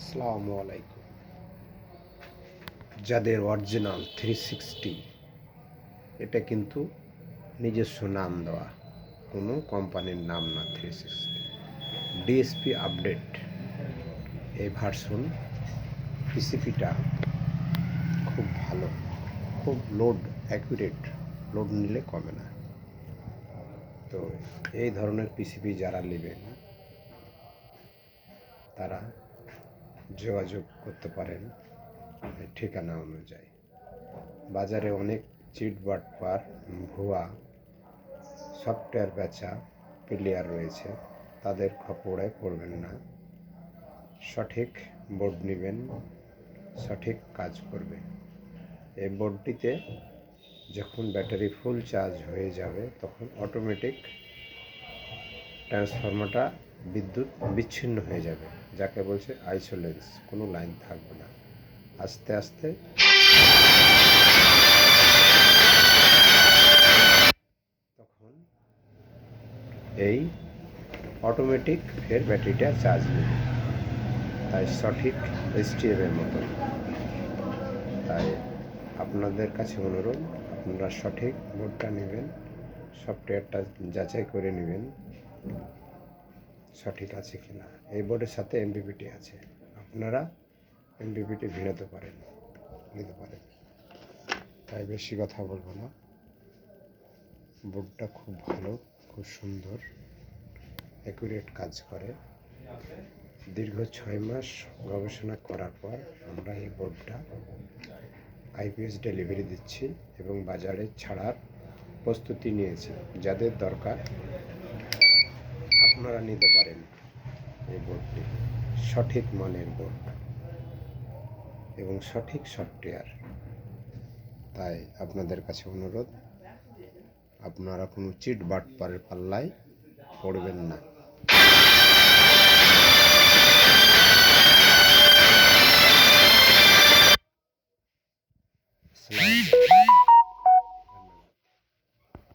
আসসালামু আলাইকুম। যাদের অরিজিনাল 360, এটা কিন্তু নিজস্ব নাম দেওয়া, কোনো কোম্পানির নাম না। 360 ডিএসপি আপডেট এই ভার্সন পিসিপিটা খুব ভালো, খুব লোড অ্যাকুরেট, লোড নিলে কমে না। তো এই ধরনের পিসিপি যারা নেবেন তারা যোগাযোগ করতে পারেন ঠিকানা অনুযায়ী। বাজারে অনেক চিটবাটপার, ভুয়া সফটওয়্যার বেচা প্লেয়ার রয়েছে, তাদের খপ্পরে পড়বেন না। সঠিক বোর্ড নেবেন, সঠিক কাজ করবে। এই বোর্ডটিতে যখন ব্যাটারি ফুল চার্জ হয়ে যাবে তখন অটোমেটিক ট্রান্সফরমারটা বিদ্যুৎ বিচ্ছিন্ন হয়ে যাবে, যাকে বলছে আইসোলেন্স। কোনো লাইন থাকবে না, আস্তে আস্তে তখন এই অটোমেটিক ফের ব্যাটারিটা চার্জ নেবে। তাই সঠিক এসটিএমের মতন। তাই আপনাদের কাছে অনুরোধ, আপনারা সঠিক বোর্ডটা নেবেন, সফটওয়্যারটা যাচাই করে নেবেন সঠিক আছে কিনা। এই বোর্ডের সাথে এমপিপিটি আছে, আপনারা এমপিপিটি নিতে পারেন। তাই বেশি কথা বলবো না। বোর্ডটা খুব ভালো, খুব সুন্দর, অ্যাকুরেট কাজ করে। দীর্ঘ 6 মাস গবেষণা করার পর আমরা এই বোর্ডটা আইপিএস ডেলিভারি দিচ্ছি এবং বাজারে ছাড়ার প্রস্তুতি নিয়েছি। যাদের দরকার আপনারা নিতে পারেন এই বোর্ডটি। সঠিক মানের বোর্ড এবং সঠিক সফটওয়্যার। তাই আপনাদের কাছে অনুরোধ, আপনারা কোনো চিট বাটপারের পাল্লায় পড়বেন না। আসসালামু আলাইকুম।